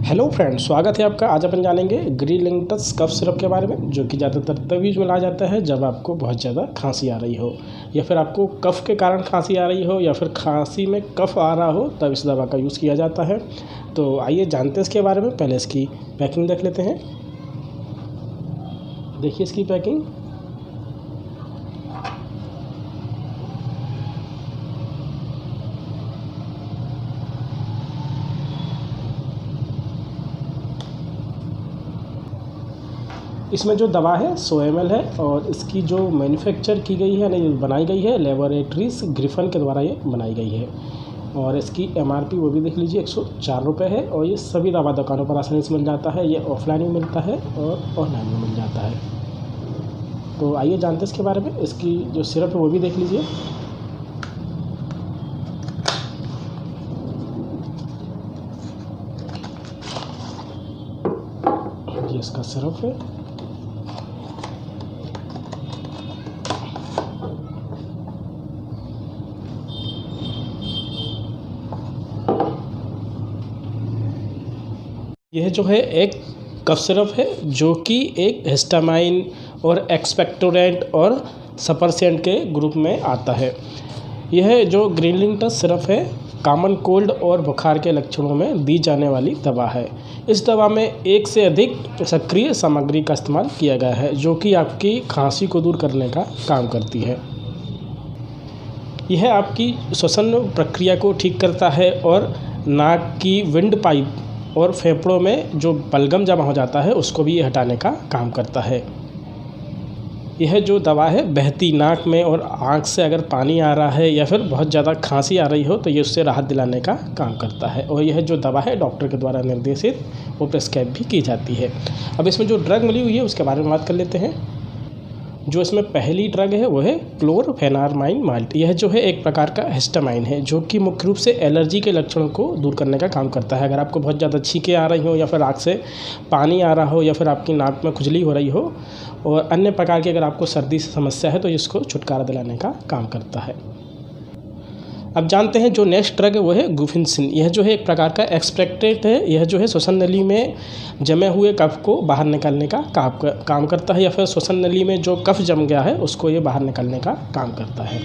Hello friends, स्वागत है आपका। आज अपन जानेंगे ग्रीलिंटस कफ सिरप के बारे में, जो कि ज़्यादातर तब यूज में लाया जाता है जब आपको बहुत ज़्यादा खांसी आ रही हो, या फिर आपको कफ के कारण खांसी आ रही हो, या फिर खांसी में कफ आ रहा हो, तब इस दवा का यूज़ किया जाता है। तो आइए जानते हैं इसके बारे में। पहले इसकी पैकिंग देख लेते हैं। देखिए इसकी पैकिंग। इसमें जो दवा है 100 ml है, और इसकी जो मैन्युफैक्चर की गई है यानी बनाई गई है लेबोरेटरीज ग्रिफन के द्वारा ये बनाई गई है। और इसकी MRP वो भी देख लीजिए 104 रुपये है। और ये सभी दवा दुकानों पर आसानी से मिल जाता है। ये ऑफलाइन भी मिलता है और ऑनलाइन भी मिल जाता है। तो आइए जानते हैं इसके बारे में। इसकी जो सिरप है वो भी देख लीजिए। ये इसका सिरप है। यह जो है एक कफ सिरप है, जो कि एक हिस्टामाइन और एक्सपेक्टोरेंट और सपरसेंट के ग्रुप में आता है। यह जो ग्रीलिंटस सिरप है कॉमन कोल्ड और बुखार के लक्षणों में दी जाने वाली दवा है। इस दवा में एक से अधिक सक्रिय सामग्री का इस्तेमाल किया गया है, जो कि आपकी खांसी को दूर करने का काम करती है। यह आपकी श्वसन प्रक्रिया को ठीक करता है और नाक की विंड पाइप और फेफड़ों में जो बलगम जमा हो जाता है उसको भी हटाने का काम करता है। यह जो दवा है बहती नाक में और आँख से अगर पानी आ रहा है या फिर बहुत ज़्यादा खांसी आ रही हो तो ये उससे राहत दिलाने का काम करता है। और यह जो दवा है डॉक्टर के द्वारा निर्देशित वो प्रिस्क्राइब भी की जाती है। अब इसमें जो ड्रग मिली हुई है उसके बारे में बात कर लेते हैं। जो इसमें पहली ड्रग है वो है क्लोरफेनामाइन माल्ट। यह जो है एक प्रकार का हिस्टामाइन है, जो कि मुख्य रूप से एलर्जी के लक्षणों को दूर करने का काम करता है। अगर आपको बहुत ज़्यादा छींकें आ रही हो, या फिर आँख से पानी आ रहा हो, या फिर आपकी नाक में खुजली हो रही हो, और अन्य प्रकार की अगर आपको सर्दी से समस्या है तो इसको छुटकारा दिलाने का काम करता है। अब जानते हैं जो नेक्स्ट ड्रग है वो है गुफिनसिन। यह जो है एक प्रकार का एक्सपेक्टेंट है। यह जो है श्वसन नली में जमे हुए कफ को बाहर निकालने का काम करता है, या फिर श्वसन नली में जो कफ जम गया है उसको ये बाहर निकालने का काम करता है।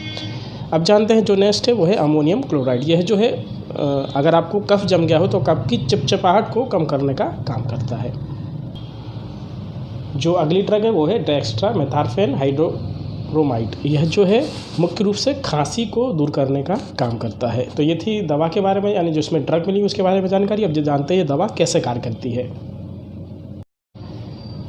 अब जानते हैं जो नेक्स्ट है वो है अमोनियम क्लोराइड। यह जो है अगर आपको कफ जम गया हो तो कफ की चिपचिपाहट को कम करने का काम करता है। जो अगली ड्रग है वो है डेक्स्ट्रामेथार्फेन हाइड्रोक्रोमाइड। यह जो है मुख्य रूप से खांसी को दूर करने का काम करता है। तो ये थी दवा के बारे में, यानी जो इसमें ड्रग मिली उसके बारे में जानकारी। अब जो जानते हैं ये दवा कैसे कार्य करती है।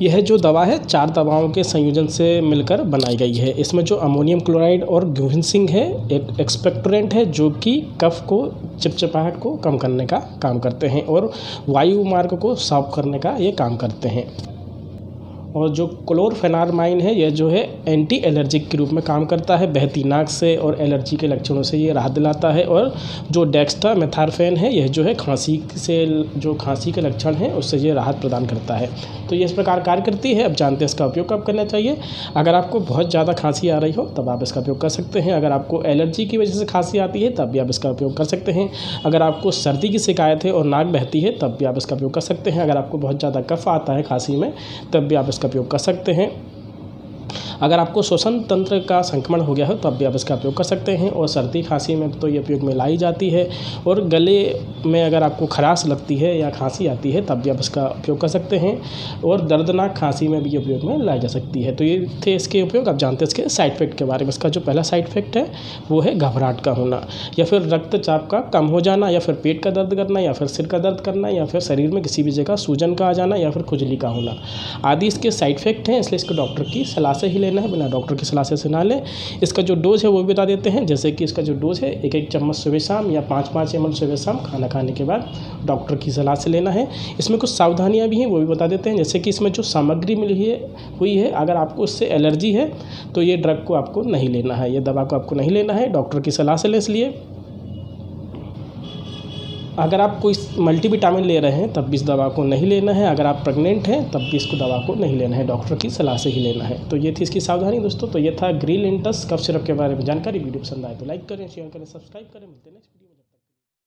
यह जो दवा है 4 दवाओं के संयोजन से मिलकर बनाई गई है। इसमें जो अमोनियम क्लोराइड और गुफिनसिन है एक एक्सपेक्टोरेंट है, जो कि कफ को चिपचिपाहट को कम करने का काम करते हैं और वायु मार्ग को साफ करने का ये काम करते हैं। और जो क्लोरफेनामाइन है यह जो है एंटी एलर्जिक के रूप में काम करता है। बहती नाक से और एलर्जी के लक्षणों से ये राहत दिलाता है। और जो डेक्स्ट्रामेथार्फेन है यह जो है खांसी के लक्षण हैं उससे ये राहत प्रदान करता है। तो ये इस प्रकार कार्य करती है। अब जानते हैं इसका उपयोग कब करना चाहिए। अगर आपको बहुत ज़्यादा खांसी आ रही हो तब आप इसका उपयोग कर सकते हैं। अगर आपको एलर्जी की वजह से खांसी आती है तब भी आप इसका उपयोग कर सकते हैं। अगर आपको सर्दी की शिकायत है और नाक बहती है तब भी आप इसका उपयोग कर सकते हैं। अगर आपको बहुत ज़्यादा कफ आता है खांसी में तब भी आप इसका उपयोग कर सकते हैं। अगर आपको श्वसन तंत्र का संक्रमण हो गया है तब भी आप इसका उपयोग कर सकते हैं। और सर्दी खांसी में तो ये उपयोग में लाई जाती है। और गले में अगर आपको खराश लगती है या खांसी आती है तब भी आप इसका उपयोग कर सकते हैं। और दर्दनाक खांसी में भी उपयोग में लाई जा सकती है। तो ये थे इसके उपयोग। आप जानते हैं इसके साइड इफेक्ट के बारे में। इसका जो पहला साइड इफेक्ट है वो है घबराहट का होना, या फिर रक्तचाप का कम हो जाना, या फिर पेट का दर्द करना, या फिर सिर का दर्द करना, या फिर शरीर में किसी भी जगह सूजन का आ जाना, या फिर खुजली का होना आदि इसके साइड इफेक्ट हैं। इसलिए इसको डॉक्टर की सलाह से ही लेना है, बिना डॉक्टर की सलाह से ना लें। इसका जो डोज है वो भी बता देते हैं। जैसे कि इसका जो डोज है 1-1 चम्मच सुबह शाम या 5-5 ml सुबह शाम खाना खाने के बाद डॉक्टर की सलाह से लेना है। इसमें कुछ सावधानियां भी हैं वो भी बता देते हैं। जैसे कि इसमें जो सामग्री हुई है अगर आपको उससे एलर्जी है तो ये ड्रग को आपको नहीं लेना है, ये दवा को आपको नहीं लेना है, डॉक्टर की सलाह से लें। इसलिए अगर आप कोई मल्टीविटामिन ले रहे हैं तब भी इस दवा को नहीं लेना है। अगर आप प्रेग्नेंट हैं तब भी इसको दवा को नहीं लेना है, डॉक्टर की सलाह से ही लेना है। तो ये थी इसकी सावधानी दोस्तों। तो ये था ग्रीलिंटस कफ सिरप के बारे में जानकारी। वीडियो पसंद आए तो लाइक करें, शेयर करें, सब्सक्राइब करें। मिलते हैं नेक्स्ट वीडियो।